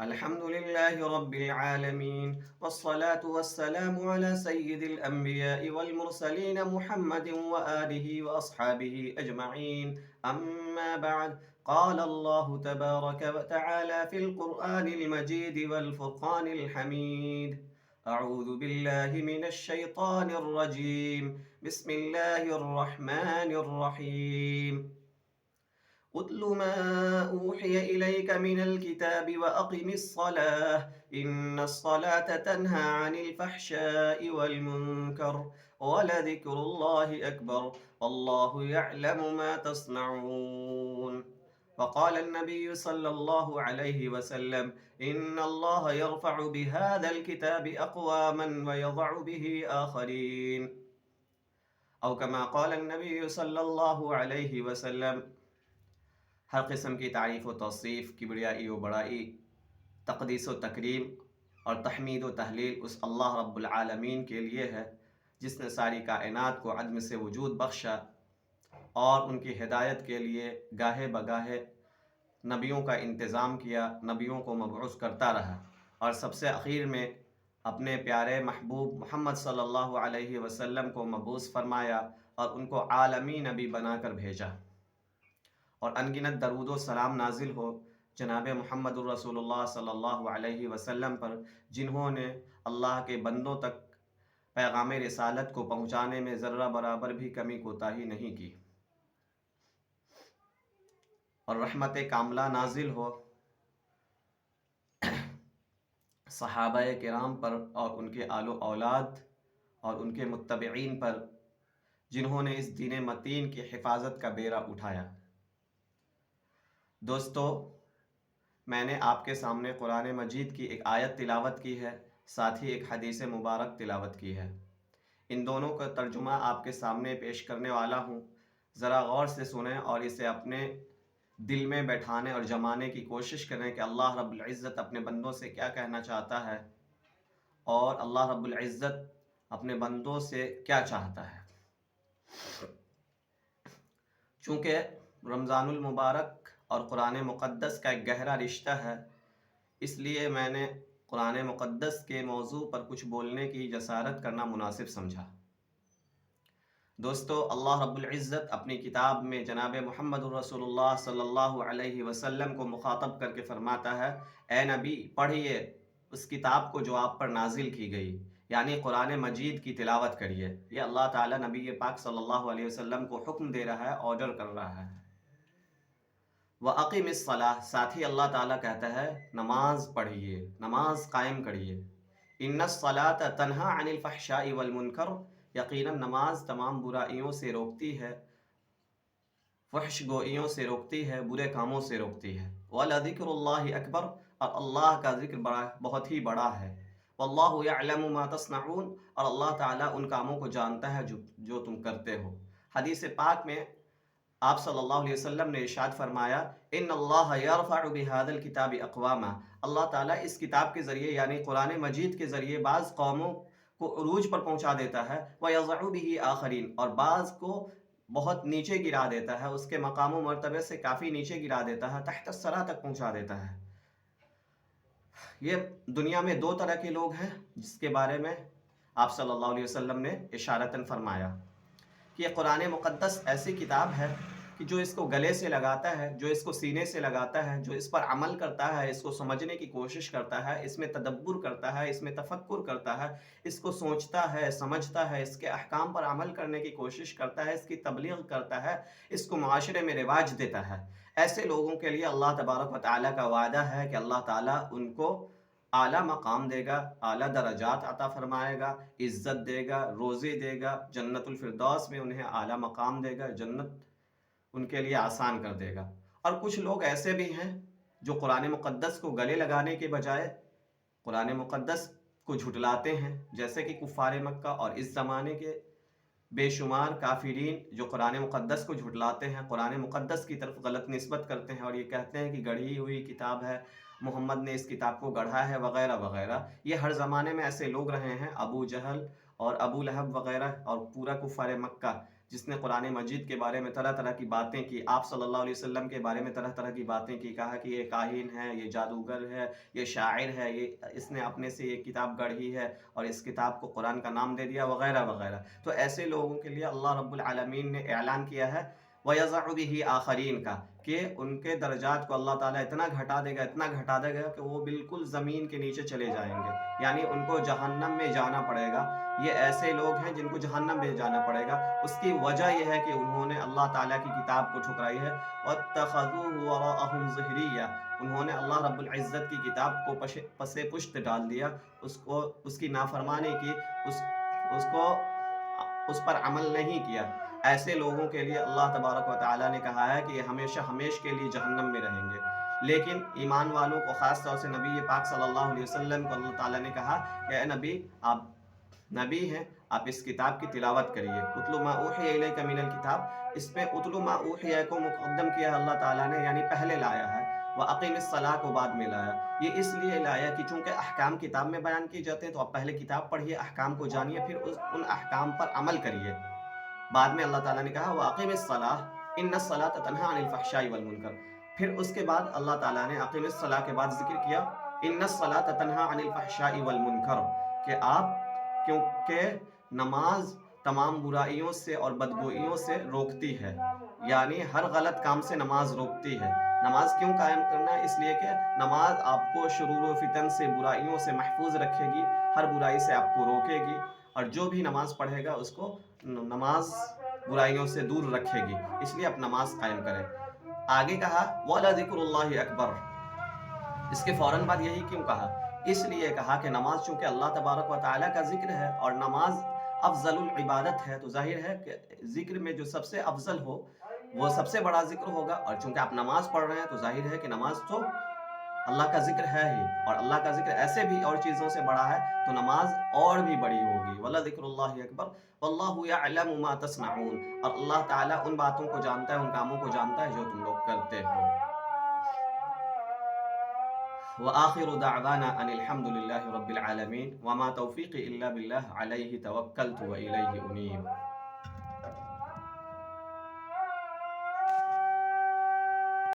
الحمد لله رب العالمين والصلاة والسلام على سيد الأنبياء والمرسلين محمد وآله وأصحابه أجمعين. أما بعد، قال الله تبارك وتعالى في القرآن المجيد والفرقان الحميد: أعوذ بالله من الشيطان الرجيم، بسم الله الرحمن الرحيم. اتل ما أوحي إليك من الكتاب وأقم الصلاة إن الصلاة تنهى عن الفحشاء والمنكر ولذكر الله أكبر والله يعلم ما تصنعون. وقال النبي صلى الله عليه وسلم: إن الله يرفع بهذا الكتاب أقواما ويضع به آخرين، أو كما قال النبي صلى الله عليه وسلم. ہر قسم کی تعریف و توصیف، کبریائی و بڑائی، تقدیس و تکریم اور تحمید و تحلیل اس اللہ رب العالمین کے لیے ہے جس نے ساری کائنات کو عدم سے وجود بخشا اور ان کی ہدایت کے لیے گاہے بگاہے نبیوں کا انتظام کیا، نبیوں کو مبعوث کرتا رہا، اور سب سے اخیر میں اپنے پیارے محبوب محمد صلی اللہ علیہ وسلم کو مبعوث فرمایا اور ان کو عالمی نبی بنا کر بھیجا۔ اور انگنت درود و سلام نازل ہو جناب محمد الرسول اللہ صلی اللہ علیہ وسلم پر، جنہوں نے اللہ کے بندوں تک پیغام رسالت کو پہنچانے میں ذرہ برابر بھی کمی کوتاہی نہیں کی۔ اور رحمت کاملہ نازل ہو صحابہ کرام پر اور ان کے آل و اولاد اور ان کے متبعین پر، جنہوں نے اس دین متین کی حفاظت کا بیڑا اٹھایا۔ دوستو، میں نے آپ کے سامنے قرآن مجید کی ایک آیت تلاوت کی ہے، ساتھ ہی ایک حدیث مبارک تلاوت کی ہے۔ ان دونوں کا ترجمہ آپ کے سامنے پیش کرنے والا ہوں، ذرا غور سے سنیں اور اسے اپنے دل میں بیٹھانے اور جمانے کی کوشش کریں کہ اللہ رب العزت اپنے بندوں سے کیا کہنا چاہتا ہے اور اللہ رب العزت اپنے بندوں سے کیا چاہتا ہے۔ چونکہ رمضان المبارک اور قرآن مقدس کا ایک گہرا رشتہ ہے، اس لیے میں نے قرآن مقدس کے موضوع پر کچھ بولنے کی جسارت کرنا مناسب سمجھا۔ دوستو، اللہ رب العزت اپنی کتاب میں جناب محمد الرسول اللہ صلی اللہ علیہ وسلم کو مخاطب کر کے فرماتا ہے: اے نبی، پڑھیے اس کتاب کو جو آپ پر نازل کی گئی، یعنی قرآن مجید کی تلاوت کریے۔ یہ اللہ تعالیٰ نبی پاک صلی اللہ علیہ وسلم کو حکم دے رہا ہے، آرڈر کر رہا ہے۔ وَأَقِمِ الصَّلَاةَ، ساتھ ہی اللہ تعالیٰ کہتا ہے نماز پڑھیے، نماز قائم کریے۔ إِنَّ الصَّلَاةَ تَنْهَى عَنِ الْفَحْشَاءِ وَالْمُنكَرِ، یقیناً نماز تمام برائیوں سے روکتی ہے، فحش گوئیوں سے روکتی ہے، برے کاموں سے روکتی ہے۔ وَلَذِكْرُ اللَّهِ أَكْبَرُ، اور اللہ کا ذکر بہت ہی بڑا ہے۔ وَاللَّهُ يَعْلَمُ مَا تَصْنَعُونَ، اور اللہ تعالیٰ ان کاموں کو جانتا ہے جو تم کرتے ہو۔ حدیث پاک میں آپ صلی اللہ علیہ وسلم نے ارشاد فرمایا: ان اللہ یرفع بہذا الکتاب اقواما، اللہ تعالیٰ اس کتاب کے ذریعے یعنی قرآن مجید کے ذریعے بعض قوموں کو عروج پر پہنچا دیتا ہے، ویضع بہ آخرین، اور بعض کو بہت نیچے گرا دیتا ہے، اس کے مقام و مرتبے سے کافی نیچے گرا دیتا ہے، تحت الثری تک پہنچا دیتا ہے۔ یہ دنیا میں دو طرح کے لوگ ہیں جس کے بارے میں آپ صلی اللہ علیہ وسلم نے اشارتاً فرمایا کہ یہ قرآن مقدس ایسی کتاب ہے کہ جو اس کو گلے سے لگاتا ہے، جو اس کو سینے سے لگاتا ہے، جو اس پر عمل کرتا ہے، اس کو سمجھنے کی کوشش کرتا ہے، اس میں تدبر کرتا ہے، اس میں تفکر کرتا ہے، اس کو سوچتا ہے، سمجھتا ہے، اس کے احکام پر عمل کرنے کی کوشش کرتا ہے، اس کی تبلیغ کرتا ہے، اس کو معاشرے میں رواج دیتا ہے، ایسے لوگوں کے لیے اللہ تبارک و تعالیٰ کا وعدہ ہے کہ اللہ تعالیٰ ان کو اعلیٰ مقام دے گا، اعلیٰ درجات عطا فرمائے گا، عزت دے گا، روزے دے گا، جنت الفردوس میں انہیں اعلیٰ مقام دے گا، جنت ان کے لیے آسان کر دے گا۔ اور کچھ لوگ ایسے بھی ہیں جو قرآن مقدس کو گلے لگانے کے بجائے قرآن مقدس کو جھٹلاتے ہیں، جیسے کہ کفار مکہ اور اس زمانے کے بے شمار کافرین جو قرآن مقدس کو جھٹلاتے ہیں، قرآن مقدس کی طرف غلط نسبت کرتے ہیں اور یہ کہتے ہیں کہ گڑھی ہوئی کتاب ہے، محمد نے اس کتاب کو گڑھا ہے، وغیرہ وغیرہ۔ یہ ہر زمانے میں ایسے لوگ رہے ہیں، ابو جہل اور ابو لہب وغیرہ اور پورا کفار مکہ، جس نے قرآن مجید کے بارے میں طرح طرح کی باتیں کی، آپ صلی اللہ علیہ وسلم کے بارے میں طرح طرح کی باتیں کی، کہا کہ یہ کاہن ہے، یہ جادوگر ہے، یہ شاعر ہے، اس نے اپنے سے یہ کتاب گڑھی ہے اور اس کتاب کو قرآن کا نام دے دیا وغیرہ وغیرہ. تو ایسے لوگوں کے لیے اللہ رب العالمین نے اعلان کیا ہے وَيَضَعُ بِهِ آخَرِينَ کا، کہ ان کے درجات کو اللہ تعالیٰ اتنا گھٹا دے گا، اتنا گھٹا دے گا کہ وہ بالکل زمین کے نیچے چلے جائیں گے، یعنی ان کو جہنم میں جانا پڑے گا. یہ ایسے لوگ ہیں جن کو جہنم میں جانا پڑے گا. اس کی وجہ یہ ہے کہ انہوں نے اللہ تعالیٰ کی کتاب کو ٹھکرائی ہے. وَاتَّخَذُوهُ وَرَاءَهُمْ ظِهْرِيًّا، انہوں نے اللہ رب العزت کی کتاب کو پس پشت ڈال دیا، اس کی نافرمانی کی، اس پر عمل نہیں کیا. ایسے لوگوں کے لیے اللہ تبارک و تعالیٰ نے کہا ہے کہ یہ ہمیشہ ہمیشہ کے لیے جہنم میں رہیں گے. لیکن ایمان والوں کو، خاص طور سے نبی پاک صلی اللہ علیہ وسلم کو اللہ تعالیٰ نے کہا کہ اے نبی، آپ نبی ہیں، آپ اس کتاب کی تلاوت کریے. اتلو ما اوحی الیک من الکتاب، اس میں اتلو ما اوحی کو مقدم کیا اللہ تعالیٰ نے، یعنی پہلے لایا ہے. وَأَقِمِ الصَّلَاةَ کو بعد میں لایا. یہ اس لیے لایا کہ چونکہ احکام کتاب میں بیان کیے جاتے ہیں تو آپ پہلے کتاب پڑھیے، احکام کو جانیے، پھر ان احکام پر عمل کریے. بعد میں اللہ تعالیٰ نے کہا وَأَقِمِ الصَّلَاةَ إِنَّ الصَّلَاةَ تَنْهَىٰ عَنِ الْفَحْشَاءِ وَالْمُنكَرِ. پھر اس کے بعد اللہ تعالیٰ نے اقیم الصلاۃ کے بعد ذکر کیا ان الصلاۃ تنہا عن الفحشاء والمنکر، کہ آپ، کیونکہ نماز تمام برائیوں سے اور بدگوئیوں سے روکتی ہے، یعنی ہر غلط کام سے نماز روکتی ہے. نماز کیوں قائم کرنا ہے؟ اس لیے کہ نماز آپ کو شرور و فتن سے، برائیوں سے محفوظ رکھے گی، ہر برائی سے آپ کو روکے گی، اور جو بھی نماز پڑھے گا اس کو نماز برائیوں سے دور رکھے گی. اس لیے آپ نماز قائم کریں. آگے کہا وَلَذِكْرُ اللَّهِ أَكْبَرُ، اس کے فوراً بعد یہی کیوں کہا؟ اس لیے کہا کہ نماز چونکہ اللہ تبارک و تعالیٰ کا ذکر ہے اور نماز افضل العبادت ہے، تو ظاہر ہے کہ ذکر میں جو سب سے افضل ہو وہ سب سے بڑا ذکر ہوگا. اور چونکہ آپ نماز پڑھ رہے ہیں تو ظاہر ہے کہ نماز تو اللہ کا ذکر ہے ہی، اور اللہ کا ذکر ایسے بھی اور چیزوں سے بڑا ہے تو نماز اور بھی بڑی ہوگی. وَلَذِكْرُ اللَّهِ أَكْبَرُ وَاللَّهُ يَعْلَمُ مَا تَصْنَعُونَ، اور اللہ تعالیٰ ان باتوں کو جانتا ہے، ان کاموں کو جانتا ہے جو تم لوگ کرتے ہو. وآخر دعوانا ان الحمد للہ رب العالمین وما توفیقی الا باللہ علیہ توکلت وإلیہ انیب.